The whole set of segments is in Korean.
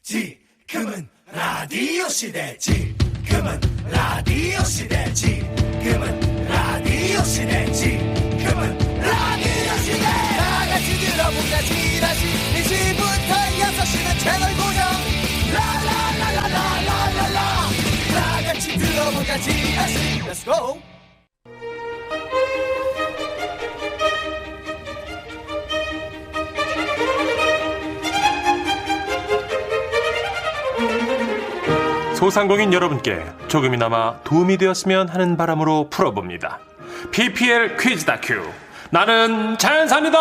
지금은 라디오 시대. 지금은 라디오 시대. 지금은 라디오 시대. 지금은 라디오 시대. 다 같이 들어보자. 지라시 1시부터 6시는 채널 고정. 라라라라라라라라. 다 같이 들어보자. 지라시. Let's go. 소상공인 여러분께 조금이나마 도움이 되었으면 하는 바람으로 풀어봅니다. PPL 퀴즈 다큐 나는 자연산이다.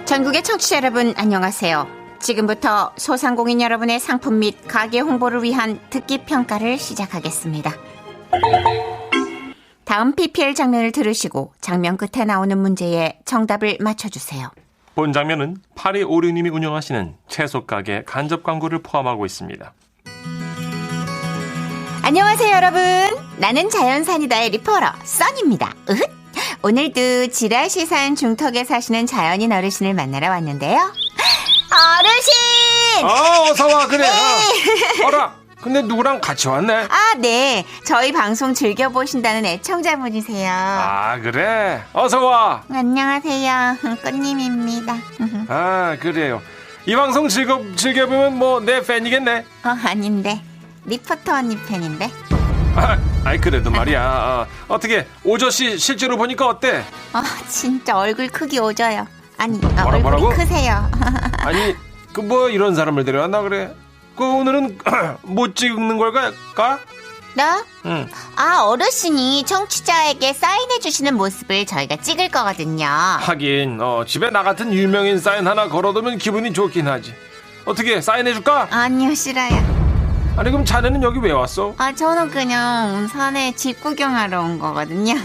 전국의 청취자 여러분 안녕하세요. 지금부터 소상공인 여러분의 상품 및 가게 홍보를 위한 듣기 평가를 시작하겠습니다. 다음 PPL 장면을 들으시고 장면 끝에 나오는 문제에 정답을 맞춰주세요. 본 장면은 8256님이 운영하시는 채소 가게 간접 광고를 포함하고 있습니다. 안녕하세요 여러분. 나는 자연산이다의 리포터 써니입니다. 으흑. 오늘도 지라시산 중턱에 사시는 자연인 어르신을 만나러 왔는데요. 어르신! 어서와. 그래. 네. 어라. 근데 누구랑 같이 왔네? 아, 네. 저희 방송 즐겨보신다는 애청자분이세요. 아, 그래. 어서와. 안녕하세요. 꽃님입니다. 아, 그래요. 이 방송 즐겨보면 뭐 내 팬이겠네. 아닌데. 리포터 언니 팬인데. 아이 그래도 말이야. 어떻게 오저씨 실제로 보니까 어때? 진짜 얼굴 크기 오져요. 아니, 뭐라고? 얼굴이 크세요. 아니 그 뭐 이런 사람을 데려왔나 그래? 그 오늘은 못 찍는 걸까? 나? 응. 어르신이 청취자에게 사인해주시는 모습을 저희가 찍을 거거든요. 하긴 집에 나 같은 유명인 사인 하나 걸어두면 기분이 좋긴 하지. 어떻게 사인해줄까? 아니요, 싫어요. 아니 그럼 자네는 여기 왜 왔어? 저는 그냥 산에 집 구경하러 온 거거든요.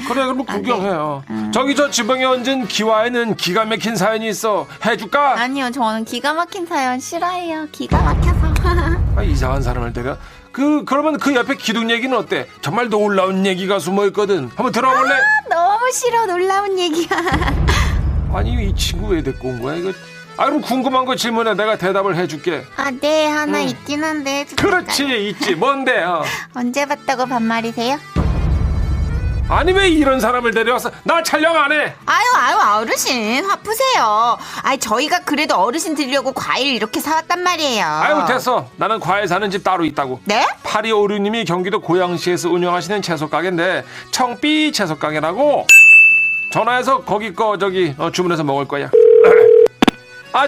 그래 그럼 구경해요. 네. 저기 저 지붕에 얹은 기와에는 기가 막힌 사연이 있어. 해줄까? 아니요, 저는 기가 막힌 사연 싫어해요. 기가 막혀서. 이상한 사람을 데려. 그러면 그 옆에 기둥 얘기는 어때? 정말 놀라운 얘기가 숨어있거든. 한번 들어볼래? 너무 싫어, 놀라운 얘기야. 아니 이 친구 왜 데리고 온 거야 이거? 그럼 궁금한 거 질문해. 내가 대답을 해줄게. 네, 하나 있긴 한데. 해도 그렇지. 될까요? 있지. 뭔데? 언제 봤다고 반말이세요? 아니 왜 이런 사람을 데려왔어? 나 촬영 안 해. 아유, 어르신 화 푸세요. 저희가 그래도 어르신 드리려고 과일 이렇게 사왔단 말이에요. 됐어. 나는 과일 사는 집 따로 있다고. 네? 8256님이 경기도 고양시에서 운영하시는 채소 가게인데 청삐 채소 가게라고. 전화해서 거기 거 주문해서 먹을 거야.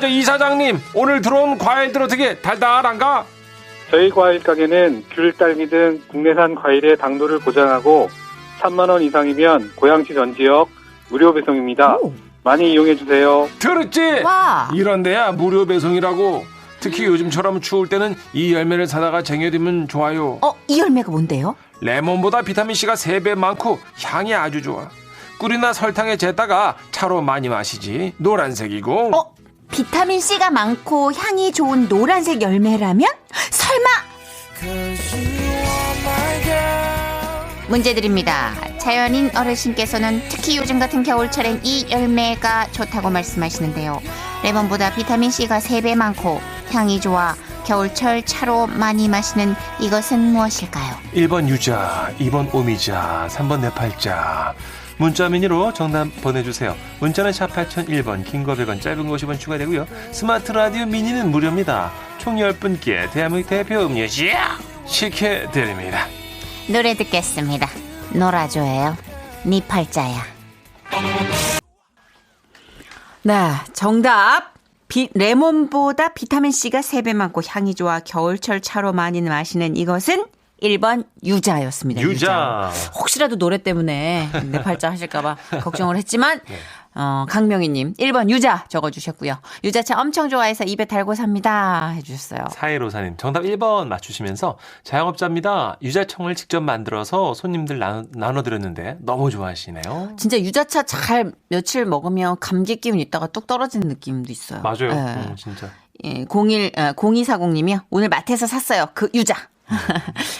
저 이사장님, 오늘 들어온 과일들 어떻게 달달한가? 저희 과일 가게는 귤, 딸기 등 국내산 과일의 당도를 보장하고 3만 원 이상이면 고양시 전 지역 무료 배송입니다. 많이 이용해 주세요. 들었지? 와. 이런 데야 무료 배송이라고. 특히 요즘처럼 추울 때는 이 열매를 사다가 쟁여두면 좋아요. 이 열매가 뭔데요? 레몬보다 비타민C가 3배 많고 향이 아주 좋아. 꿀이나 설탕에 재다가 차로 많이 마시지. 노란색이고. 비타민C가 많고 향이 좋은 노란색 열매라면? 설마? 문제 드립니다. 자연인 어르신께서는 특히 요즘 같은 겨울철엔 이 열매가 좋다고 말씀하시는데요. 레몬보다 비타민C가 3배 많고 향이 좋아 겨울철 차로 많이 마시는 이것은 무엇일까요? 1번 유자, 2번 오미자, 3번 네팔자. 문자 미니로 정답 보내주세요. 문자는 샵 8001번, 긴 거 100원, 짧은 거 50원 추가되고요. 스마트 라디오 미니는 무료입니다. 총 10분께 대한민국 대표 음료수 식혜드립니다. 노래 듣겠습니다. 놀아줘요. 네 팔자야. 네, 정답. 레몬보다 비타민C가 3배 많고 향이 좋아 겨울철 차로 많이 마시는 이것은 1번 유자였습니다. 유자. 혹시라도 노래 때문에 내 팔자 하실까봐 걱정을 했지만 강명희님 1번 유자 적어주셨고요. 유자차 엄청 좋아해서 입에 달고 삽니다 해주셨어요. 사이로사님 정답 1번 맞추시면서 자영업자입니다. 유자청을 직접 만들어서 손님들 나눠드렸는데 너무 좋아하시네요. 진짜 유자차 잘 며칠 먹으면 감기 기운 있다가 뚝 떨어지는 느낌도 있어요. 맞아요. 네. 진짜. 0240님이요. 오늘 마트에서 샀어요. 그 유자.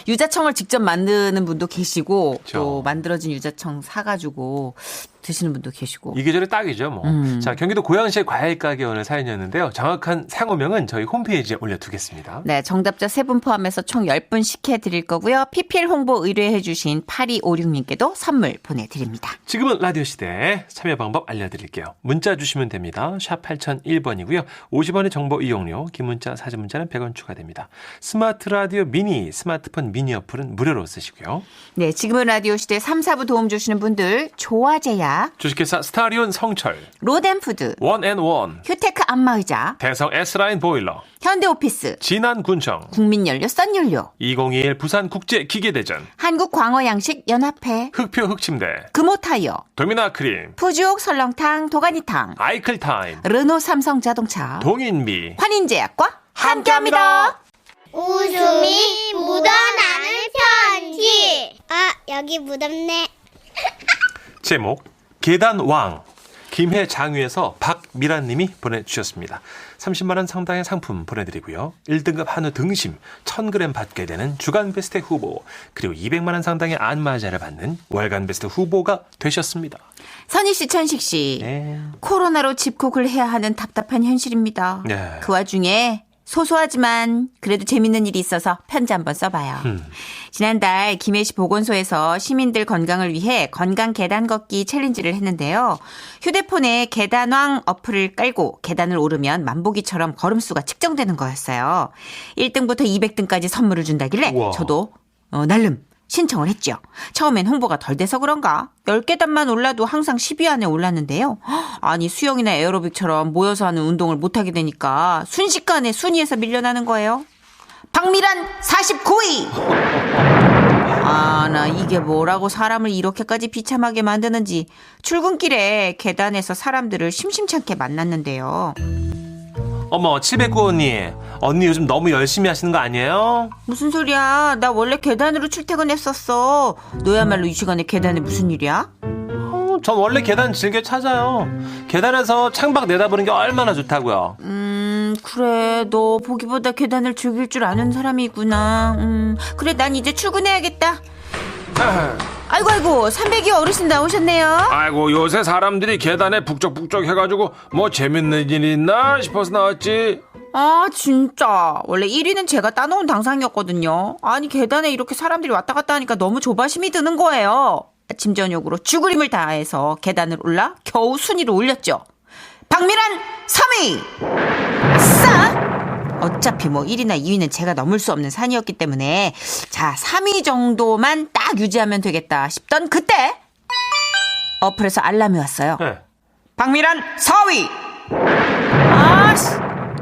유자청을 직접 만드는 분도 계시고 그렇죠. 또 만들어진 유자청 사가지고 드시는 분도 계시고. 이 계절에 딱이죠, 뭐. 자, 경기도 고양시의 과일 가게 오늘 사연이었는데요. 정확한 상호명은 저희 홈페이지에 올려두겠습니다. 네, 정답자 3분 포함해서 총 10분씩 해드릴 거고요. PPL 홍보 의뢰해주신 8256님께도 선물 보내드립니다. 지금은 라디오 시대 참여 방법 알려드릴게요. 문자 주시면 됩니다. 샵 8001번이고요. 50원의 정보 이용료, 긴 문자, 사진 문자는 100원 추가됩니다. 스마트 라디오 미니, 스마트폰 미니 어플은 무료로 쓰시고요. 네, 지금은 라디오 시대 3, 4부 도움 주시는 분들 조화제약, 주식회사 스타리온 성철, 로덴푸드, 원앤원, 휴테크 안마의자, 대성 S라인 보일러, 현대오피스, 진안군청, 국민연료 썬연료, 2021 부산국제기계대전, 한국광어양식연합회, 흑표 흑침대, 금호타이어, 도미나크림, 푸주옥 설렁탕 도가니탕, 아이클타임, 르노 삼성자동차, 동인미 환인제약과 함께합니다. 웃음이 묻어나는 편지. 아, 여기 묻었네. 제목 계단왕, 김해장유에서 박미란님이 보내주셨습니다. 30만 원 상당의 상품 보내드리고요. 1등급 한우 등심 1000g 받게 되는 주간베스트 후보, 그리고 200만 원 상당의 안마자를 받는 월간베스트 후보가 되셨습니다. 선희 씨, 천식 씨, 네. 코로나로 집콕을 해야 하는 답답한 현실입니다. 네. 그 와중에 소소하지만 그래도 재밌는 일이 있어서 편지 한번 써봐요. 지난달 김해시 보건소에서 시민들 건강을 위해 건강 계단 걷기 챌린지를 했는데요. 휴대폰에 계단왕 어플을 깔고 계단을 오르면 만보기처럼 걸음수가 측정되는 거였어요. 1등부터 200등까지 선물을 준다길래 우와. 저도 날름 신청을 했죠. 처음엔 홍보가 덜 돼서 그런가 10계단만 올라도 항상 10위 안에 올랐는데요. 아니, 수영이나 에어로빅처럼 모여서 하는 운동을 못하게 되니까 순식간에 순위에서 밀려나는 거예요. 박미란 49위! 아, 나 이게 뭐라고 사람을 이렇게까지 비참하게 만드는지 출근길에 계단에서 사람들을 심심찮게 만났는데요. 어머, 치베꾸 언니 요즘 너무 열심히 하시는 거 아니에요? 무슨 소리야? 나 원래 계단으로 출퇴근했었어. 너야말로 이 시간에 계단에 무슨 일이야? 전 원래 계단 즐겨 찾아요. 계단에서 창밖 내다보는 게 얼마나 좋다고요. 그래, 너 보기보다 계단을 즐길 줄 아는 사람이구나. 그래, 난 이제 출근해야겠다. 아이고 300이 어르신 나오셨네요. 아이고, 요새 사람들이 계단에 북적북적 해가지고 뭐 재밌는 일이 있나 싶어서 나왔지. 아, 진짜 원래 1위는 제가 따놓은 당상이었거든요. 아니, 계단에 이렇게 사람들이 왔다 갔다 하니까 너무 조바심이 드는 거예요. 아침 저녁으로 죽으림을 다해서 계단을 올라 겨우 순위를 올렸죠. 박미란 3위! 아싸! 어차피 뭐 1위나 2위는 제가 넘을 수 없는 산이었기 때문에 자, 3위 정도만 딱 유지하면 되겠다 싶던 그때 어플에서 알람이 왔어요. 네. 박미란 4위! 아,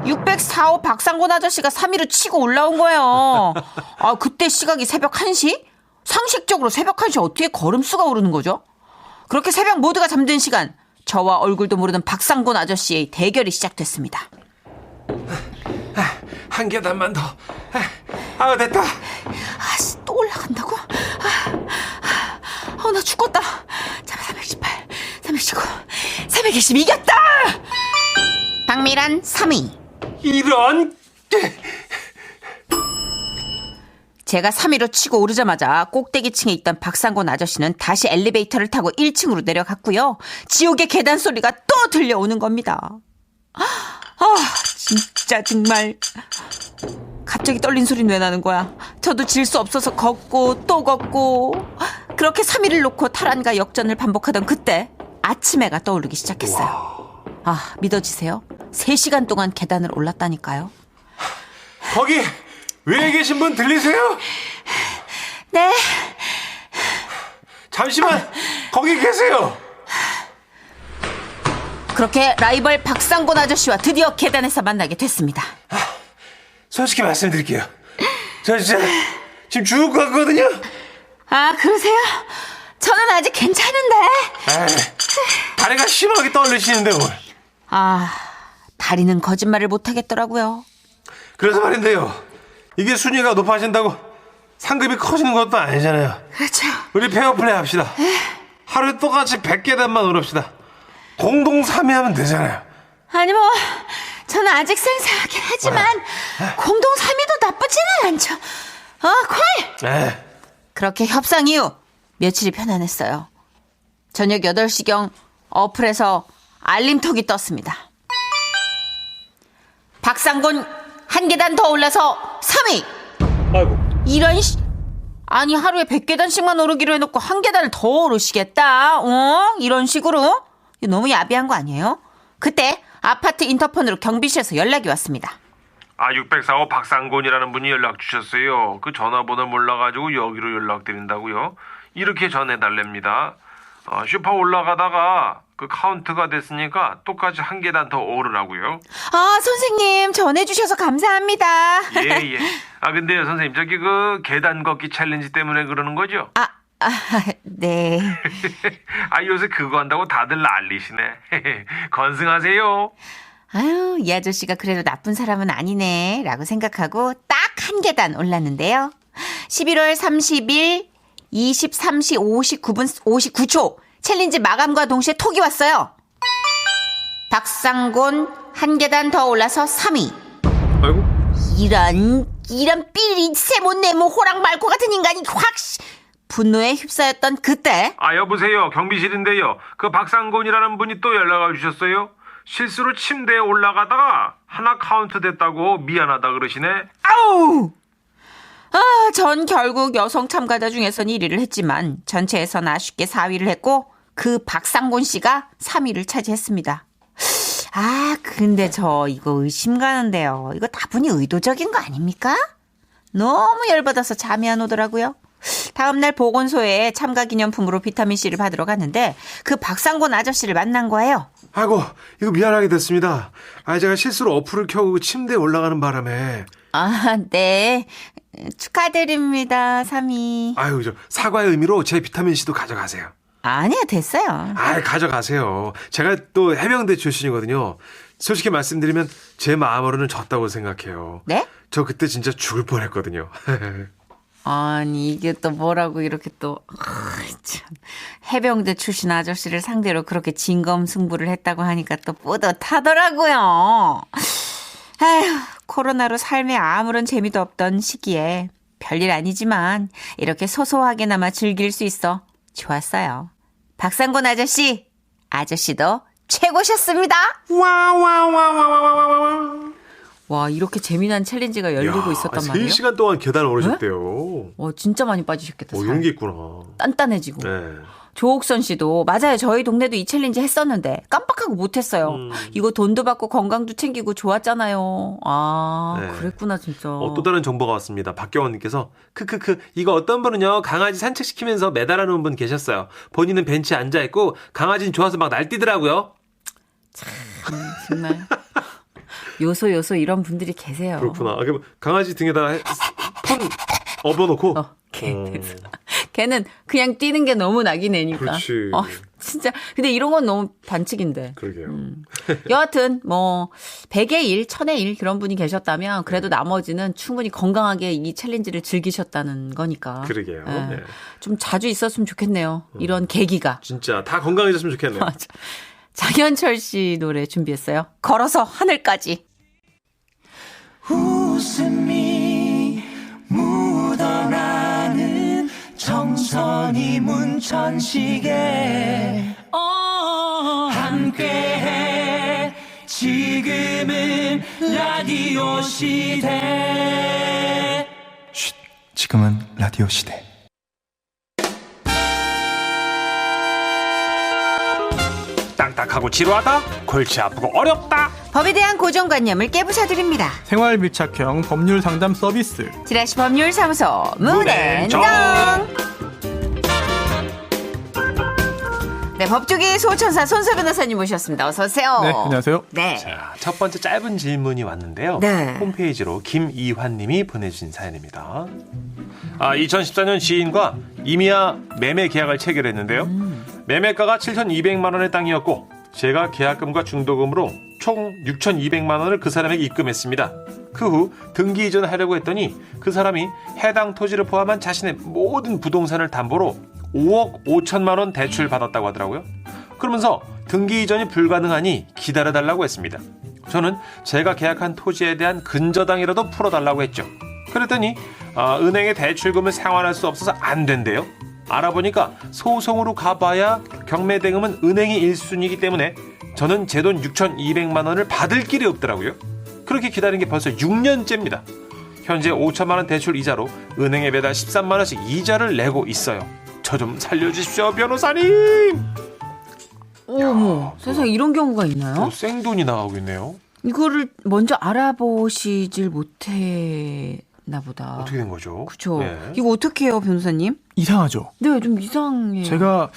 604호 박상곤 아저씨가 3위로 치고 올라온 거예요. 아, 그때 시각이 새벽 1시? 상식적으로 새벽 1시 어떻게 걸음수가 오르는 거죠? 그렇게 새벽 모두가 잠든 시간, 저와 얼굴도 모르는 박상곤 아저씨의 대결이 시작됐습니다. 한 계단만 더. 됐다. 또 올라간다고? 나 죽었다. 자, 318, 319, 320 이겼다! 박미란 3위. 이런. 제가 3위로 치고 오르자마자 꼭대기층에 있던 박상곤 아저씨는 다시 엘리베이터를 타고 1층으로 내려갔고요. 지옥의 계단 소리가 또 들려오는 겁니다. 진짜 정말 갑자기 떨린 소리는 왜 나는 거야. 저도 질 수 없어서 걷고 또 걷고 그렇게 3위를 놓고 탈환과 역전을 반복하던 그때 아침해가 떠오르기 시작했어요. 믿어지세요? 3시간 동안 계단을 올랐다니까요. 거기 위에 계신 분 들리세요? 네. 잠시만 거기 계세요. 그렇게 라이벌 박상곤 아저씨와 드디어 계단에서 만나게 됐습니다. 솔직히 말씀드릴게요. 저 진짜 지금 죽을 것 같거든요. 아, 그러세요? 저는 아직 괜찮은데. 다리가 심하게 떨리시는데 뭘. 다리는 거짓말을 못하겠더라고요. 그래서 말인데요, 이게 순위가 높아진다고 상급이 커지는 것도 아니잖아요. 그렇죠. 우리 페어플레이 합시다. 하루에 똑같이 100계단만 오릅시다. 공동 3위 하면 되잖아요. 아니 뭐 저는 아직 생생하긴 하지만 공동 3위도 나쁘지는 않죠. 콜! 그렇게 협상 이후 며칠이 편안했어요. 저녁 8시경 어플에서 알림톡이 떴습니다. 박상곤 한 계단 더 올라서 3위. 아이고. 이런 아니 하루에 100계단씩만 오르기로 해놓고 한 계단을 더 오르시겠다. 이런 식으로 이거 너무 야비한 거 아니에요? 그때 아파트 인터폰으로 경비실에서 연락이 왔습니다. 604호 박상곤이라는 분이 연락 주셨어요. 그 전화번호 몰라가지고 여기로 연락드린다고요. 이렇게 전해달랍니다. 슈퍼 올라가다가 그 카운트가 됐으니까 똑같이 한 계단 더 오르라고요. 선생님 전해주셔서 감사합니다. 예. 근데요 선생님, 저기 그 계단 걷기 챌린지 때문에 그러는 거죠? 네. 요새 그거 한다고 다들 난리시네. 건승하세요. 아유, 이 아저씨가 그래도 나쁜 사람은 아니네 라고 생각하고 딱 한 계단 올랐는데요. 11월 30일 23시 59분 59초 챌린지 마감과 동시에 톡이 왔어요. 박상곤 한 계단 더 올라서 3위. 아이고. 이런 삐리 세모 네모 호랑 말코 같은 인간이 확 분노에 휩싸였던 그때. 여보세요. 경비실인데요. 그 박상곤이라는 분이 또 연락을 주셨어요. 실수로 침대에 올라가다가 하나 카운트 됐다고 미안하다 그러시네. 아우! 전 결국 여성 참가자 중에선 1위를 했지만 전체에선 아쉽게 4위를 했고 그 박상곤 씨가 3위를 차지했습니다. 근데 저 이거 의심 가는데요. 이거 다분히 의도적인 거 아닙니까? 너무 열받아서 잠이 안 오더라고요. 다음날 보건소에 참가 기념품으로 비타민C를 받으러 갔는데 그 박상곤 아저씨를 만난 거예요. 아이고, 이거 미안하게 됐습니다. 제가 실수로 어플을 켜고 침대에 올라가는 바람에. 네. 축하드립니다, 3위. 저 사과의 의미로 제 비타민C도 가져가세요. 아니요, 됐어요. 가져가세요. 제가 또 해병대 출신이거든요. 솔직히 말씀드리면 제 마음으로는 졌다고 생각해요. 네? 저 그때 진짜 죽을 뻔했거든요. 아니 이게 또 뭐라고 이렇게 또 참 해병대 출신 아저씨를 상대로 그렇게 진검승부를 했다고 하니까 또 뿌듯하더라고요. 코로나로 삶에 아무런 재미도 없던 시기에 별일 아니지만 이렇게 소소하게나마 즐길 수 있어 좋았어요. 박상곤 아저씨도 최고셨습니다. 와, 이렇게 재미난 챌린지가 열리고 있었단 말이에요? 3시간 동안 계단 오르셨대요. 진짜 많이 빠지셨겠다. 용기 있구나. 단단해지고. 네. 조옥선 씨도 맞아요. 저희 동네도 이 챌린지 했었는데 깜빡하고 못했어요. 이거 돈도 받고 건강도 챙기고 좋았잖아요. 네. 그랬구나 진짜. 또 다른 정보가 왔습니다. 박경원님께서 이거 어떤 분은요 강아지 산책시키면서 매달아놓은 분 계셨어요. 본인은 벤치에 앉아있고 강아지는 좋아서 막 날뛰더라고요. 정말 요소 이런 분들이 계세요. 그렇구나. 강아지 등에다 폰 업어놓고 걔는 그냥 뛰는 게 너무 낙이 내니까. 그렇지. 진짜. 근데 이런 건 너무 반칙인데. 그러게요. 여하튼 100의 1, 1000의 1 그런 분이 계셨다면 그래도 나머지는 충분히 건강하게 이 챌린지를 즐기셨다는 거니까. 그러게요. 네. 좀 자주 있었으면 좋겠네요. 이런 계기가. 진짜 다 건강해졌으면 좋겠네요. 맞아. 장현철 씨 노래 준비했어요. 걸어서 하늘까지. 웃음이 묻어나는 정선이 문천식에 함께해 지금은 라디오 시대. 지금은 라디오 시대. 딱딱하고 지루하다? 골치 아프고 어렵다? 법에 대한 고정관념을 깨부숴드립니다. 생활 밀착형 법률 상담 서비스. 지라시 법률사무소 문앤정. 네, 법조계 소천사 손소 변호사님 모셨습니다. 어서 오세요. 네, 안녕하세요. 네. 자, 첫 번째 짧은 질문이 왔는데요. 네. 홈페이지로 김이환님이 보내주신 사연입니다. 2014년 지인과 이미야 매매 계약을 체결했는데요. 매매가가 7,200만 원의 땅이었고 제가 계약금과 중도금으로 총 6,200만 원을 그 사람에게 입금했습니다. 그 후 등기 이전하려고 했더니 그 사람이 해당 토지를 포함한 자신의 모든 부동산을 담보로 5억 5천만 원 대출 받았다고 하더라고요. 그러면서 등기 이전이 불가능하니 기다려달라고 했습니다. 저는 제가 계약한 토지에 대한 근저당이라도 풀어달라고 했죠. 그랬더니 은행의 대출금을 상환할 수 없어서 안 된대요. 알아보니까 소송으로 가봐야 경매대금은 은행이 1순위이기 때문에 저는 제 돈 6,200만 원을 받을 길이 없더라고요. 그렇게 기다린 게 벌써 6년째입니다. 현재 5천만 원 대출 이자로 은행에 매달 13만 원씩 이자를 내고 있어요. 저 좀 살려주십시오, 변호사님. 어머, 세상에 이런 경우가 있나요? 또 생돈이 나오고 있네요. 이거를 먼저 알아보시질 못했나 보다. 어떻게 된 거죠? 그렇죠. 네. 이거 어떻게 해요, 변호사님? 이상하죠. 네, 좀 이상해요. 제가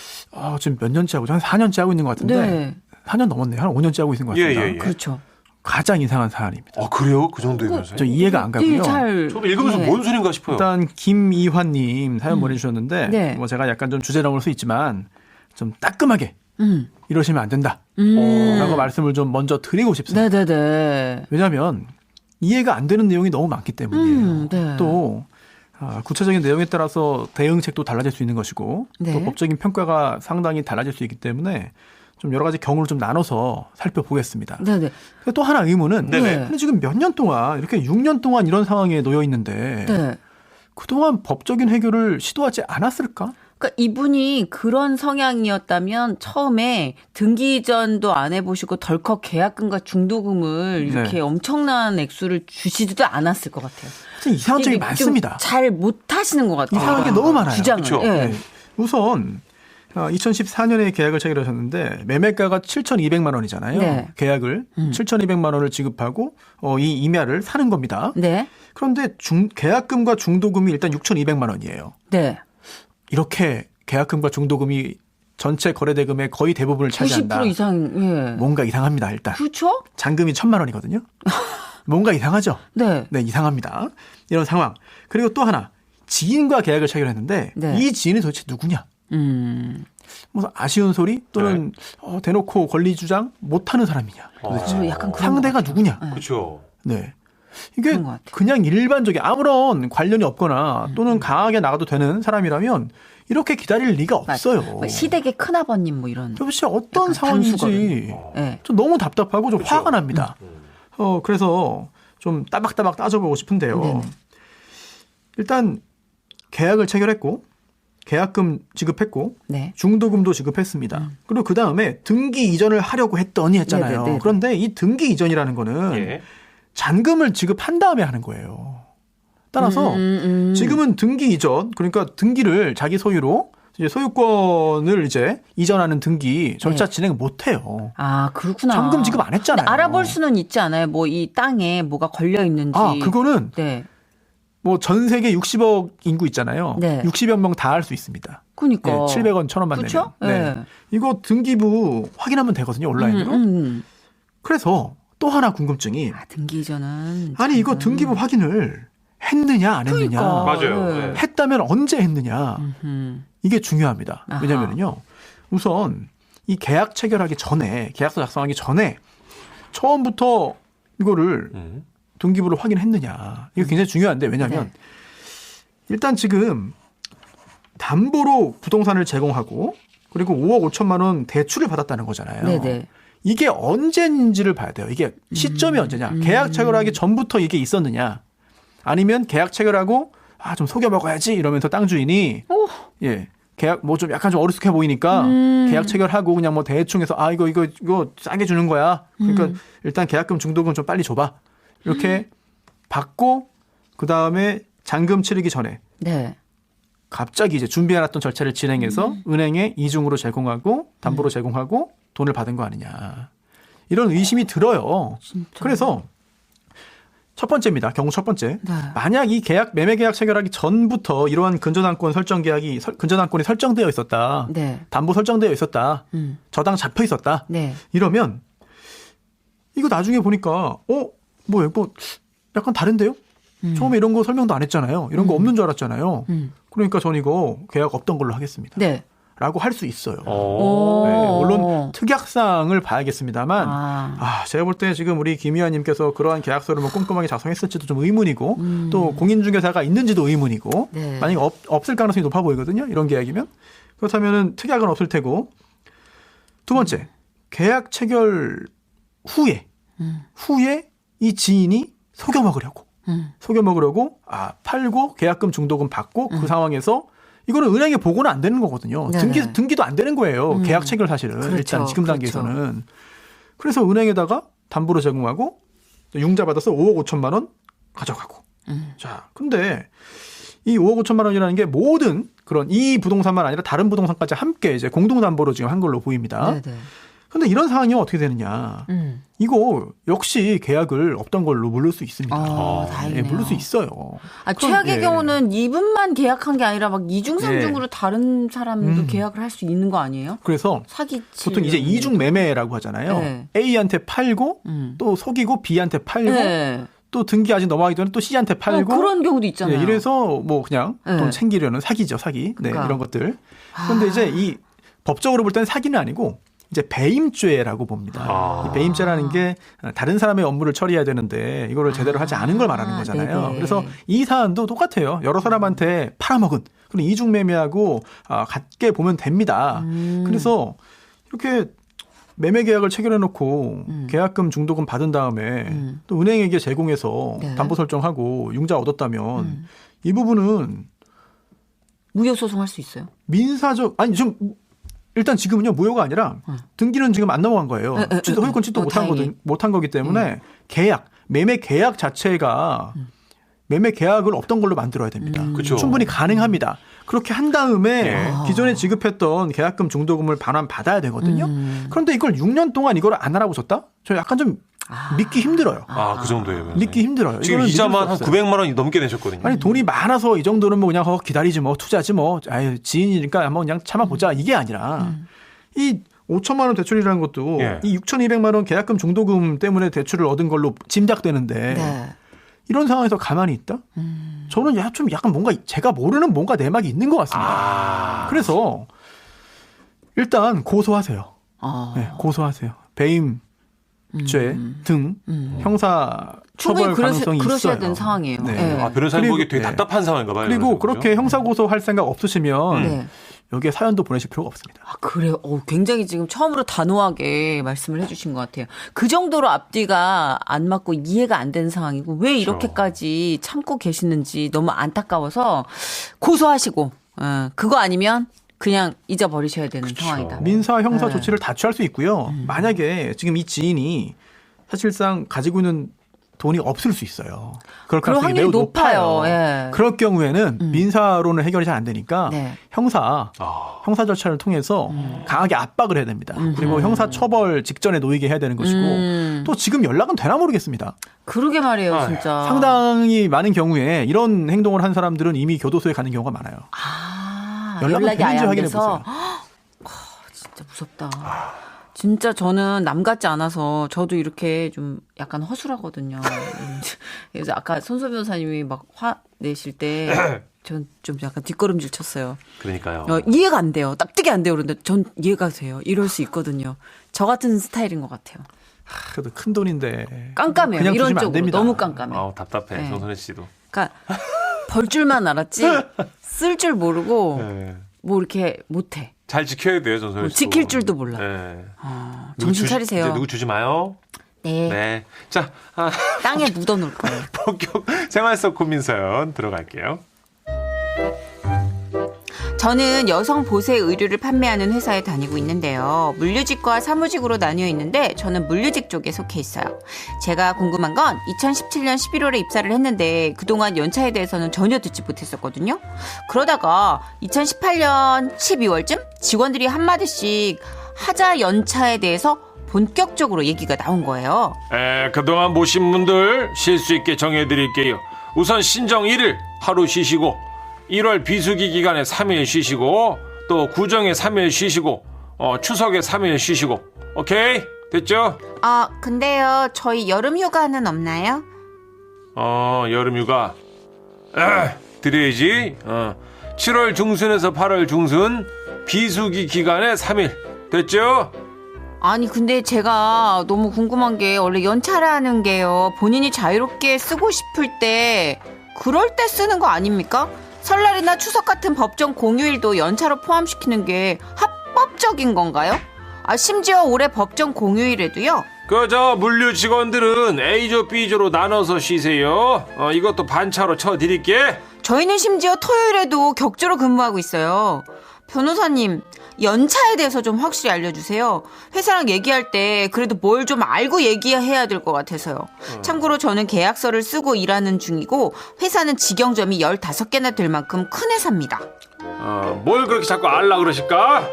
지금 몇 년째 하고 한 4년째 하고 있는 것 같은데 네, 4년 넘었네요. 한 5년째 하고 있는 것 같습니다. 예. 그렇죠. 가장 이상한 사안입니다. 그래요? 그 정도의 변호사님? 저 이해가 안 가고요. 네, 잘. 저도 읽으면서 네. 뭔 소린가 싶어요. 일단 김이환님 사연 보내주셨는데 네. 뭐 제가 약간 좀 주제 넘을 수 있지만 좀 따끔하게 이러시면 안 된다 라고 말씀을 좀 먼저 드리고 싶습니다. 네네네. 왜냐하면 이해가 안 되는 내용이 너무 많기 때문이에요. 네. 또 구체적인 내용에 따라서 대응책도 달라질 수 있는 것이고 네. 또 법적인 평가가 상당히 달라질 수 있기 때문에 좀 여러 가지 경우를 좀 나눠서 살펴보겠습니다. 네네. 또 하나 의문은 네네. 근데 지금 몇 년 동안 이렇게 6년 동안 이런 상황에 놓여 있는데 네. 그동안 법적인 해결을 시도하지 않았을까? 그러니까 이분이 그런 성향이었다면 처음에 등기 이전도 안 해보시고 덜컥 계약금과 중도금을 이렇게 네. 엄청난 액수를 주시지도 않았을 것 같아요. 하여튼 이상한 점이 많습니다. 잘 못하시는 것 같아요. 이상한 게 너무 많아요. 주장을. 그렇죠. 예. 네. 우선 2014년에 계약을 체결하셨는데 매매가가 7,200만 원이잖아요. 네. 계약을 7,200만 원을 지급하고 이 임야를 사는 겁니다. 네. 그런데 계약금과 중도금이 일단 6,200만 원이에요. 네. 이렇게 계약금과 중도금이 전체 거래대금의 거의 대부분을 차지한다. 90% 이상. 예. 뭔가 이상합니다. 일단 그렇죠? 잔금이 1,000만 원이거든요. 뭔가 이상하죠. 네. 네, 이상합니다. 이런 상황. 그리고 또 하나 지인과 계약을 체결했는데 네. 이 지인이 도대체 누구냐? 뭐 아쉬운 소리 또는 대놓고 권리 주장 못하는 사람이냐? 도대체 약간 그런 상대가 것 같아요. 누구냐? 그렇죠. 네. 이게 그런 것 같아요. 그냥 일반적인 아무런 관련이 없거나 또는 강하게 나가도 되는 사람이라면 이렇게 기다릴 리가 없어요. 뭐 시댁의 큰아버님 뭐 이런. 도대체 어떤 약간 상황인지 단수거든. 네. 좀 너무 답답하고 좀 그렇죠. 화가 납니다. 그래서 좀 따박따박 따져보고 싶은데요. 네네. 일단 계약을 체결했고 계약금 지급했고 네. 중도금도 지급했습니다. 그리고 그 다음에 등기 이전을 하려고 했더니 했잖아요. 네네네. 그런데 이 등기 이전이라는 거는 예. 잔금을 지급한 다음에 하는 거예요. 따라서 지금은 등기 이전, 그러니까 등기를 자기 소유로 이제 소유권을 이제 이전하는 등기 절차 네. 진행 못 해요. 아, 그렇구나. 잔금 지급 안 했잖아요. 근데 알아볼 수는 있지 않아요? 뭐 이 땅에 뭐가 걸려 있는지. 그거는 네. 뭐 전 세계 60억 인구 있잖아요. 네. 60여 명 다 할 수 있습니다. 그러니까. 네, 700원, 1,000원만 그렇죠? 내면. 네. 이거 등기부 확인하면 되거든요, 온라인으로. 그래서 또 하나 궁금증이 등기 이전은. 아니 이거 등기부 확인을 했느냐 안 했느냐. 그러니까. 맞아요. 네. 네. 했다면 언제 했느냐. 이게 중요합니다. 아하. 왜냐면요. 우선 이 계약 체결하기 전에 계약서 작성하기 전에 처음부터 이거를 등기부를 확인했느냐. 이거 굉장히 중요한데 왜냐하면 네. 일단 지금 담보로 부동산을 제공하고 그리고 5억 5천만 원 대출을 받았다는 거잖아요. 네네. 이게 언제인지를 봐야 돼요. 이게 시점이 언제냐. 계약 체결하기 전부터 이게 있었느냐. 아니면 계약 체결하고 좀 속여 먹어야지 이러면서 땅 주인이 예. 계약 뭐 좀 약간 좀 어리숙해 보이니까 계약 체결하고 그냥 뭐 대충 해서 이거 싸게 주는 거야. 그러니까 일단 계약금 중도금 좀 빨리 줘봐. 이렇게 받고 그다음에 잔금 치르기 전에 네. 갑자기 이제 준비해놨던 절차를 진행해서 은행에 이중으로 제공하고 담보로 제공하고 돈을 받은 거 아니냐. 이런 의심이 들어요. 진짜. 그래서 첫 번째입니다. 경우 첫 번째. 네. 만약 이 매매 계약 체결하기 전부터 이러한 근저당권이 설정되어 있었다. 네. 담보 설정되어 있었다. 저당 잡혀 있었다. 네. 이러면 이거 나중에 보니까 뭐 약간 다른데요? 처음에 이런 거 설명도 안 했잖아요. 이런 거 없는 줄 알았잖아요. 그러니까 전 이거 계약 없던 걸로 하겠습니다. 네. 라고 할 수 있어요. 오. 네, 물론 특약사항을 봐야겠습니다만 제가 볼 때 지금 우리 김 의원님께서 그러한 계약서를 뭐 꼼꼼하게 작성했을지도 좀 의문이고 또 공인중개사가 있는지도 의문이고 네. 만약에 없을 가능성이 높아 보이거든요. 이런 계약이면. 그렇다면 특약은 없을 테고 두 번째 계약 체결 후에 이 지인이 속여먹으려고 팔고 계약금 중도금 받고 그 상황에서 이거는 은행에 보고는 안 되는 거거든요. 네네. 등기도 안 되는 거예요. 계약 체결 사실은. 그렇죠. 일단 지금 그렇죠. 단계에서는. 그래서 은행에다가 담보로 제공하고 융자 받아서 5억 5천만 원 가져가고. 자, 근데 이 5억 5천만 원이라는 게 모든 그런 이 부동산만 아니라 다른 부동산까지 함께 이제 공동 담보로 지금 한 걸로 보입니다. 네네. 근데 이런 상황이 어떻게 되느냐? 이거 역시 계약을 없던 걸로 물을 수 있습니다. 다행이네요. 물을 수 있어요. 최악의 예. 경우는 이분만 계약한 게 아니라 막 이중 삼중으로 다른 사람도 계약을 할 수 있는 거 아니에요? 그래서 사기 보통 이제 이중 매매라고 하잖아요. 네. A한테 팔고 또 속이고 B한테 팔고 네. 또 등기 아직 넘어가기 전에 또 C한테 팔고 그런 경우도 있잖아요. 네, 이래서 뭐 그냥 네. 돈 챙기려는 사기죠, 사기. 네, 그러니까. 이런 것들. 그런데 이제 이 법적으로 볼 때는 사기는 아니고 이제 배임죄라고 봅니다. 이 배임죄라는 게 다른 사람의 업무를 처리해야 되는데 이거를 제대로 하지 않은 걸 말하는 거잖아요. 네네. 그래서 이 사안도 똑같아요. 여러 사람한테 팔아먹은 그런 이중매매하고 같게 보면 됩니다. 그래서 이렇게 매매 계약을 체결해놓고 계약금 중도금 받은 다음에 또 은행에게 제공해서 네. 담보 설정하고 융자 얻었다면 이 부분은 무효 소송할 수 있어요. 민사적 아니 좀 일단 지금은요 무효가 아니라 등기는 지금 안 넘어간 거예요. 소유권 취득 못한 거기 때문에 계약 매매 계약 자체가 매매 계약을 없던 걸로 만들어야 됩니다. 그쵸. 충분히 가능합니다. 그렇게 한 다음에 예. 기존에 지급했던 계약금 중도금을 반환 받아야 되거든요. 그런데 이걸 6년 동안 이걸 안 알아보셨다? 저 약간 좀 믿기 힘들어요. 그 정도예요. 믿기 힘들어요. 지금 이거는 이자만 믿을 한 수 없어요. 900만 원이 넘게 내셨거든요. 아니 돈이 많아서 이 정도는 뭐 그냥 기다리지 뭐 투자지 뭐 아유 지인이니까 한번 그냥 참아보자 이게 아니라 이 5천만 원 대출이라는 것도 예. 이 6,200만 원 계약금 중도금 때문에 대출을 얻은 걸로 짐작되는데 네. 이런 상황에서 가만히 있다? 저는 좀 약간 뭔가 제가 모르는 뭔가 내막이 있는 것 같습니다. 그래서 일단 고소하세요. 네, 고소하세요. 배임죄 등 형사 처벌 가능성이 그러셔야 있어요. 되는 상황이에요. 네. 네. 변호사님 그리고- 보기 되게 네. 답답한 상황인가 봐요. 그리고 그래서, 그렇게 그죠? 형사 고소할 생각 없으시면 네. 여기에 사연도 보내실 필요가 없습니다. 그래요. 굉장히 지금 처음으로 단호하게 말씀을 해주신 것 같아요. 그 정도로 앞뒤가 안 맞고 이해가 안 되는 상황이고 왜 이렇게까지 참고 계시는지 너무 안타까워서 고소하시고 그거 아니면 그냥 잊어버리셔야 되는 상황이다. 민사 형사 네. 조치를 다 취할 수 있고요. 만약에 지금 이 지인이 사실상 가지고 있는 돈이 없을 수 있어요. 그럴 그럴 가능성이 확률이 매우 높아요. 높아요. 예. 그럴 경우에는 민사로는 해결이 잘 안 되니까 네. 형사 절차를 통해서 강하게 압박을 해야 됩니다. 그리고 형사 처벌 직전에 놓이게 해야 되는 것이고 또 지금 연락은 되나 모르겠습니다. 그러게 말이에요, 진짜. 상당히 많은 경우에 이런 행동을 한 사람들은 이미 교도소에 가는 경우가 많아요. 연락은 연락이 아예 되는지 안 확인해 돼서 보세요. 진짜 무섭다. 진짜 저는 남 같지 않아서 저도 이렇게 좀 약간 허술하거든요. 그래서 아까 손소 변호사님이 막 화 내실 때 전 좀 약간 뒷걸음질 쳤어요. 그러니까요. 이해가 안 돼요. 납득이 안 돼요. 그런데 전 이해가 돼요. 이럴 수 있거든요. 저 같은 스타일인 것 같아요. 그래도 큰 돈인데 깜깜해요. 그냥 이런 주시면 안 쪽으로 됩니다. 너무 깜깜해. 답답해. 네. 정선혜 씨도. 그러니까 벌 줄만 알았지 쓸 줄 모르고 네. 뭐 이렇게 못해. 잘 지켜야 돼요, 정선혜 씨. 지킬 줄도 몰라. 네. 정신 차리세요. 이제 누구 주지 마요. 네. 네. 자, 땅에 묻어놓을 거예요. 본격 생활 속 고민 사연 들어갈게요. 저는 여성 보세 의류를 판매하는 회사에 다니고 있는데요. 물류직과 사무직으로 나뉘어 있는데 저는 물류직 쪽에 속해 있어요. 제가 궁금한 건 2017년 11월에 입사를 했는데 그동안 연차에 대해서는 전혀 듣지 못했었거든요. 그러다가 2018년 12월쯤 직원들이 한마디씩 하자 연차에 대해서 본격적으로 얘기가 나온 거예요. 그동안 모신 분들 쉴 수 있게 정해드릴게요. 우선 신정 1일 하루 쉬시고 1월 비수기 기간에 3일 쉬시고 또 구정에 3일 쉬시고 추석에 3일 쉬시고 오케이? 됐죠? 근데요. 저희 여름 휴가는 없나요? 여름휴가 드려야지. 7월 중순에서 8월 중순 비수기 기간에 3일 됐죠? 아니 근데 제가 너무 궁금한 게 원래 연차라는 게요. 본인이 자유롭게 쓰고 싶을 때 그럴 때 쓰는 거 아닙니까? 설날이나 추석 같은 법정 공휴일도 연차로 포함시키는 게 합법적인 건가요? 심지어 올해 법정 공휴일에도요. 그저 물류 직원들은 A조 B조로 나눠서 쉬세요. 이것도 반차로 쳐드릴게. 저희는 심지어 토요일에도 격주로 근무하고 있어요. 변호사님, 연차에 대해서 좀 확실히 알려주세요. 회사랑 얘기할 때 그래도 뭘 좀 알고 얘기해야 될 것 같아서요. 참고로 저는 계약서를 쓰고 일하는 중이고 회사는 직영점이 15개나 될 만큼 큰 회사입니다. 뭘 그렇게 자꾸 알라 그러실까?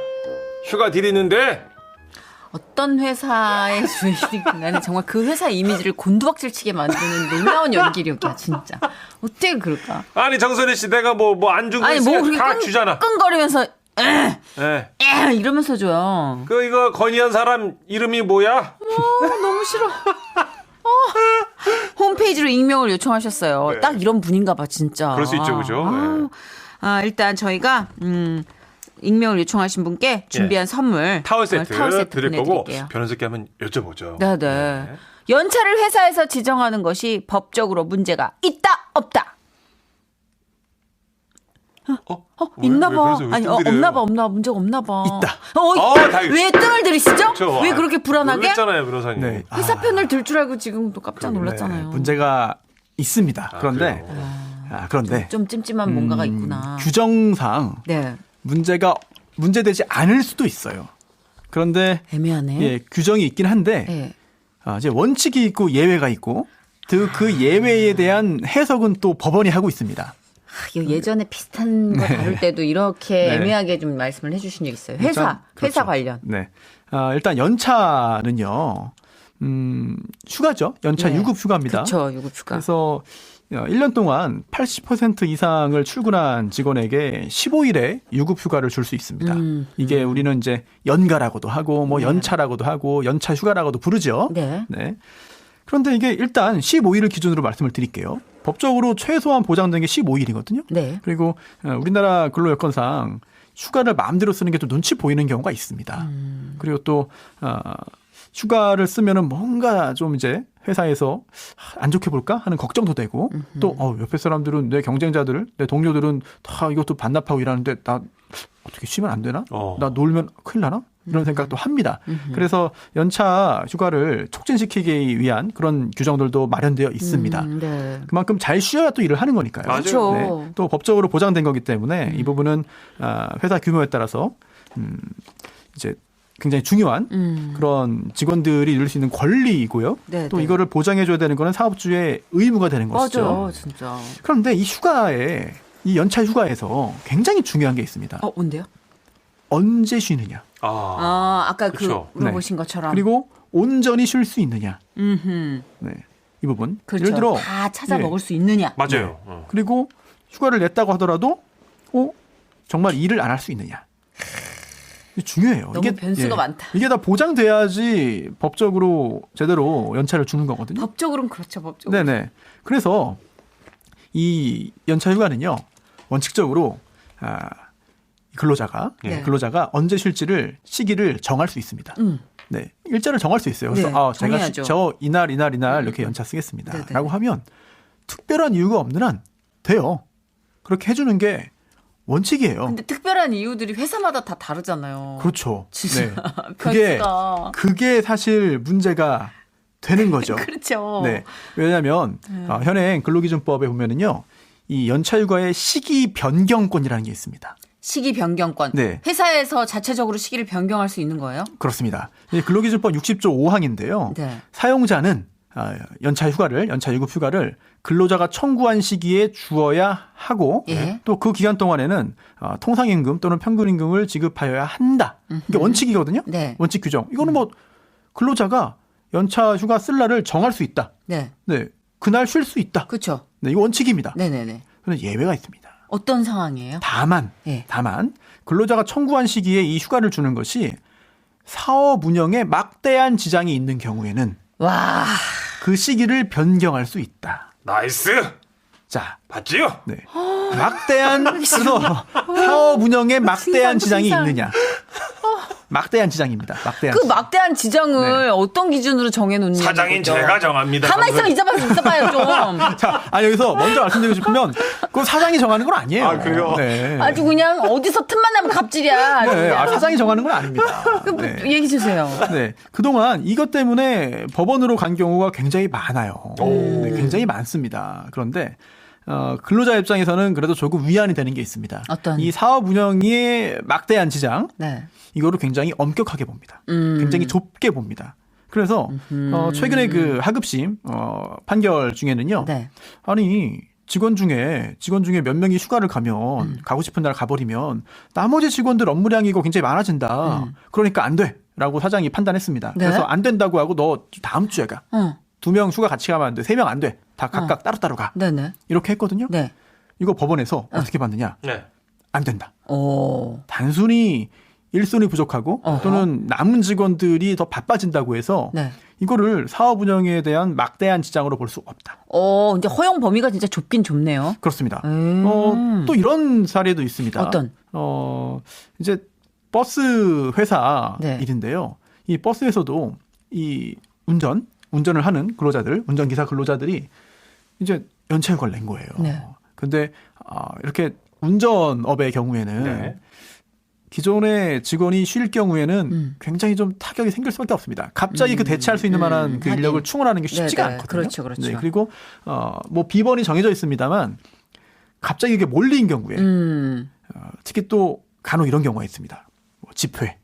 휴가 드리는데. 어떤 회사의 주인이 나는 정말 그 회사 이미지를 곤두박질 치게 만드는 놀라운 연기력이야 진짜. 어떻게 그럴까? 아니 정선희 씨 내가 뭐 안 준 거 아니 뭐 있으면 그렇게 다 주잖아. 끙거리면서 네. 이러면서 줘요. 이거 건의한 사람 이름이 뭐야? 너무 싫어. 홈페이지로 익명을 요청하셨어요. 네. 딱 이런 분인가 봐 진짜. 그럴 수 있죠, 그죠? 네. 일단 저희가 익명을 요청하신 분께 준비한 선물 타월 세트, 드릴 거고 보내드릴게요. 변호사께 한번 여쭤보죠. 네네. 연차를 회사에서 지정하는 것이 법적으로 문제가 있다 없다. 있나 봐. 아니 없나 봐. 문제가 없나 봐. 있다. 왜 뜸을 들이시죠? 왜 그렇게 불안하게? 놀랬잖아요, 변호사님. 네. 회사 편을 들 줄 알고 지금 또 깜짝 놀랐잖아요. 문제가 있습니다. 그런데 좀 찜찜한 뭔가가 있구나. 규정상 네. 문제되지 않을 수도 있어요. 그런데 애매하네. 예, 규정이 있긴 한데 네. 이제 원칙이 있고 예외가 있고 그 예외에 대한 해석은 또 법원이 하고 있습니다. 예전에 비슷한 거 다룰 때도 이렇게 네. 애매하게 좀 말씀을 해주신 적 있어요. 회사 그렇죠. 관련. 네. 일단 연차는요. 휴가죠. 연차 네. 유급 휴가입니다. 그렇죠. 유급 휴가. 그래서 1년 동안 80% 이상을 출근한 직원에게 15일의 유급 휴가를 줄 수 있습니다. 이게 우리는 이제 연가라고도 하고 뭐 연차라고도 하고 연차 휴가라고도 부르죠. 네. 네. 그런데 이게 일단 15일을 기준으로 말씀을 드릴게요. 법적으로 최소한 보장된 게 15일이거든요. 네. 그리고 우리나라 근로여건상 휴가를 마음대로 쓰는 게 또 눈치 보이는 경우가 있습니다. 그리고 또 휴가를 쓰면은 뭔가 좀 이제 회사에서 안 좋게 볼까 하는 걱정도 되고 또 옆에 사람들은 내 경쟁자들, 내 동료들은 다 이것도 반납하고 일하는데 나 어떻게 쉬면 안 되나? 나 놀면 큰일 나나? 이런 생각도 합니다. 그래서 연차 휴가를 촉진시키기 위한 그런 규정들도 마련되어 있습니다. 네. 그만큼 잘 쉬어야 또 일을 하는 거니까요. 그렇죠. 네. 또 법적으로 보장된 거기 때문에 이 부분은 회사 규모에 따라서 이제 굉장히 중요한 그런 직원들이 누릴 수 있는 권리이고요. 네, 또 네. 이거를 보장해줘야 되는 거는 사업주의 의무가 되는 것이죠. 맞아요, 진짜. 그런데 이 휴가에 이 연차 휴가에서 굉장히 중요한 게 있습니다. 뭔데요? 언제 쉬느냐. 아까 그쵸. 물어보신 것처럼. 그리고 온전히 쉴 수 있느냐. 음흠. 네, 이 부분. 그렇죠. 예를 들어 다 찾아 예. 먹을 수 있느냐. 맞아요. 그리고 휴가를 냈다고 하더라도 정말 일을 안 할 수 있느냐. 이게 중요해요. 너무 변수가 많다. 이게 다 보장돼야지 법적으로 제대로 연차를 주는 거거든요. 법적으로는 그렇죠. 법적으로. 네네. 그래서 이 연차 휴가는요. 원칙적으로 근로자가 네. 언제 쉴지를 시기를 정할 수 있습니다. 네, 일자를 정할 수 있어요. 그래서 네, 제가 정해야죠. 저 이날 이렇게 연차 쓰겠습니다. 네네. 라고 하면 특별한 이유가 없는 한 돼요. 그렇게 해주는 게 원칙이에요. 근데 특별한 이유들이 회사마다 다 다르잖아요. 그렇죠. 진짜 네. 그게 변수가. 사실 문제가 되는 거죠. 그렇죠. 네. 왜냐하면 현행 근로기준법에 보면은요, 이 연차휴가의 시기 변경권이라는 게 있습니다. 시기 변경권. 네. 회사에서 자체적으로 시기를 변경할 수 있는 거예요? 그렇습니다. 이 근로기준법 60조 5항인데요. 네. 사용자는 연차 유급 휴가를 근로자가 청구한 시기에 주어야 하고 예. 또 그 기간 동안에는 통상임금 또는 평균임금을 지급하여야 한다. 이게 원칙이거든요. 네. 원칙 규정. 이거는 뭐 근로자가 연차 휴가 쓸 날을 정할 수 있다. 네. 네. 그날 쉴 수 있다. 그렇죠. 네, 이거 원칙입니다. 네네네. 그런데 예외가 있습니다. 어떤 상황이에요? 다만 예. 근로자가 청구한 시기에 이 휴가를 주는 것이 사업 운영에 막대한 지장이 있는 경우에는 와. 그 시기를 변경할 수 있다. 나이스. 자, 봤지요? 네. 막대한 그래서 사업 운영에 막대한 지장이 있느냐? 막대한 지장입니다. 그 막대한 지장을 네. 어떤 기준으로 정해놓는 사장인 거죠? 제가 정합니다. 가만히 있어봐요 좀. 자, 여기서 먼저 말씀드리고 싶으면 그 사장이 정하는 건 아니에요. 아, 그래요? 네. 아주 그냥 어디서 틈만 나면 갑질이야. 네, 사장이 정하는 건 아닙니다. 네. 얘기해 주세요. 네. 그동안 이것 때문에 법원으로 간 경우가 굉장히 많아요. 네, 굉장히 많습니다. 그런데 근로자 입장에서는 그래도 조금 위안이 되는 게 있습니다. 어떤? 이 사업 운영에 막대한 지장, 네. 이거를 굉장히 엄격하게 봅니다. 굉장히 좁게 봅니다. 그래서 최근에 그 하급심 판결 중에는요. 네. 아니 직원 중에 몇 명이 휴가를 가면 가고 싶은 날 가버리면 나머지 직원들 업무량이 굉장히 많아진다. 그러니까 안 돼라고 사장이 판단했습니다. 네? 그래서 안 된다고 하고 너 다음 주에 가. 2명 휴가 같이 가면 안 돼. 3명 안 돼. 다 각각 따로따로 가. 네네. 이렇게 했거든요. 네. 이거 법원에서 어떻게 봤느냐. 네. 안 된다. 오. 단순히 일손이 부족하고 또는 남은 직원들이 더 바빠진다고 해서 네. 이거를 사업 운영에 대한 막대한 지장으로 볼 수 없다. 이제 허용 범위가 진짜 좁긴 좁네요. 그렇습니다. 또 이런 사례도 있습니다. 어떤? 이제 버스 회사 네. 일인데요. 이 버스에서도 이 운전을 하는 근로자들, 운전기사 근로자들이 이제 연체휴가를 낸 거예요. 네. 근데 이렇게 운전업의 경우에는 네. 기존의 직원이 쉴 경우에는 굉장히 좀 타격이 생길 수밖에 없습니다. 갑자기 그 대체할 수 있는 만한 그 인력을 충원하는 게 쉽지가 네네. 않거든요. 그렇죠, 그렇죠. 네, 그리고 뭐 비번이 정해져 있습니다만 갑자기 이게 몰린 경우에 특히 또 간혹 이런 경우가 있습니다. 뭐 집회,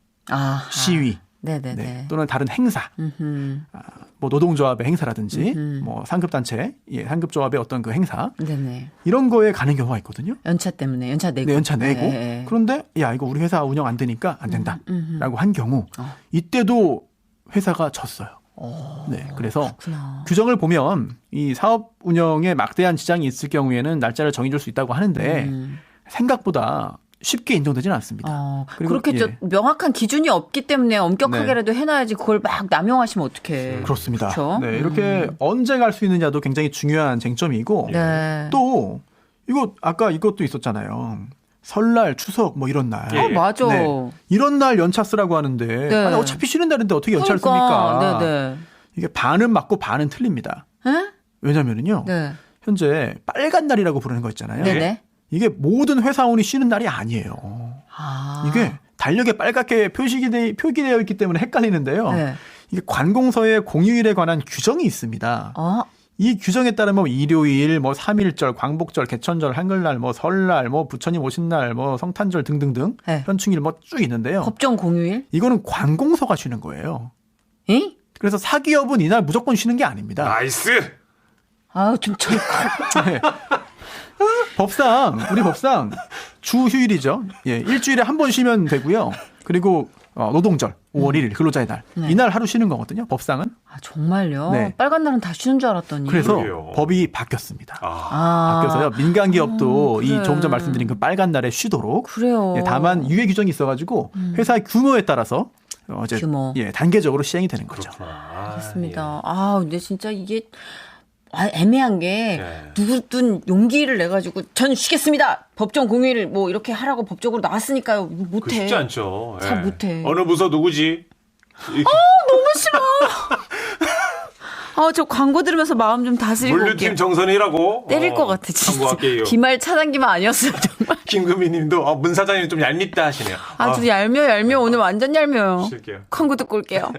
시위, 네네네. 네, 또는 다른 행사, 뭐 노동조합의 행사라든지 뭐 상급단체, 상급조합의 어떤 그 행사, 네네. 이런 거에 가는 경우가 있거든요. 연차 때문에 연차 내고. 네, 연차 내고. 네. 그런데 야 이거 우리 회사 운영 안 되니까 안 된다라고 한 경우 이때도 회사가 졌어요. 네, 그래서 그렇구나. 규정을 보면 이 사업 운영에 막대한 지장이 있을 경우에는 날짜를 정해줄 수 있다고 하는데 생각보다 쉽게 인정되지는 않습니다. 그리고, 그렇겠죠. 명확한 기준이 없기 때문에 엄격하게라도 해놔야지 그걸 막 남용하시면 어떡해. 그렇습니다. 그렇죠? 네, 이렇게 언제 갈 수 있느냐도 굉장히 중요한 쟁점이고 네. 또 이거 아까 이것도 있었잖아요. 설날, 추석 뭐 이런 날. 맞아. 네. 이런 날 연차 쓰라고 하는데 네. 아니, 어차피 쉬는 날인데 어떻게 연차를 그러니까. 씁니까? 네네. 이게 반은 맞고 반은 틀립니다. 에? 왜냐면은요. 네. 현재 빨간 날이라고 부르는 거 있잖아요. 네네. 이게 모든 회사원이 쉬는 날이 아니에요. 이게 달력에 빨갛게 표기되어 있기 때문에 헷갈리는데요. 네. 이게 관공서의 공휴일에 관한 규정이 있습니다. 이 규정에 따르면 일요일, 뭐 3.1절, 광복절, 개천절, 한글날, 뭐 설날, 뭐 부처님 오신 날, 뭐 성탄절 등등등 네. 현충일 뭐 쭉 있는데요. 법정 공휴일? 이거는 관공서가 쉬는 거예요. 에? 그래서 사기업은 이날 무조건 쉬는 게 아닙니다. 나이스. 좀 네. 우리 법상 주 휴일이죠. 예, 일주일에 한 번 쉬면 되고요. 그리고 노동절 5월 1일 근로자의 날 이날 하루 쉬는 거거든요. 법상은. 정말요? 네. 빨간 날은 다 쉬는 줄 알았더니. 그래서 그러게요. 법이 바뀌었습니다. 바뀌어서요. 민간 기업도 그래. 이 조금 전 말씀드린 그 빨간 날에 쉬도록. 그래요. 예, 다만 유예 규정이 있어가지고 회사의 규모에 따라서 이제 규모. 단계적으로 시행이 되는 거죠. 그렇습니다. 근데 진짜 이게 애매한 게 누구든 용기를 내가지고 전 쉬겠습니다. 법정 공휴일 뭐 이렇게 하라고 법적으로 나왔으니까요. 못해. 쉽지 않죠. 잘 못해. 어느 부서 누구지? 너무 싫어. 저 광고 들으면서 마음 좀 다스리고 올게요. 물류팀 정선이라고 때릴 것 같아 진짜. 광고할게요. 기말 차단기만 아니었어요 정말. 김금희님도 문 사장님 좀 얄밉다 하시네요. 아주 얄미워 오늘 완전 얄미워요. 쉴게요. 광고 듣고 올게요.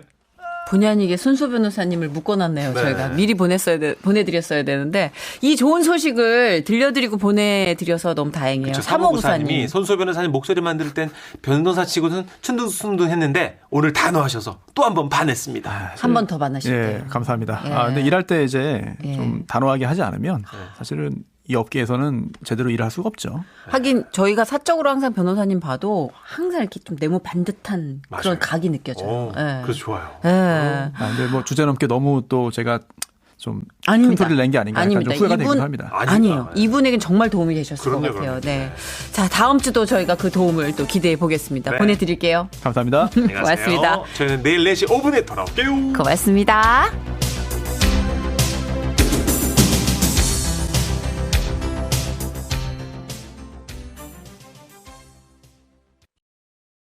본의 아니게 손수 변호사님을 묶어놨네요. 네. 저희가 미리 보내드렸어야 되는데 이 좋은 소식을 들려드리고 보내드려서 너무 다행이에요. 그렇죠. 3호부사님. 사모부사님이 손소 변호사님 목소리 만들 땐 변호사치고는 춘둥순둥했는데 오늘 단호하셔서 또 한 번 반했습니다. 한 번 더 반하실게요. 예, 감사합니다. 예. 근데 일할 때 이제 예. 좀 단호하게 하지 않으면 사실은 이 업계에서는 제대로 일할 수가 없죠. 하긴 저희가 사적으로 항상 변호사님 봐도 항상 이렇게 좀 네모 반듯한 맞아요. 그런 각이 느껴져요. 예. 그래서 좋아요. 예. 근데 뭐 주제 넘게 너무 또 제가 좀 큰 아닙니다. 소리를 낸 게 아닌가 약간 좀 후회가 되기도 합니다. 아니에요. 이분에겐 정말 도움이 되셨을 것 그럼요, 같아요. 그럼요. 네. 자, 다음 주도 저희가 그 도움을 또 기대해 보겠습니다. 네. 보내드릴게요. 감사합니다. 고맙습니다. 저희는 내일 4시 5분에 돌아올게요. 고맙습니다.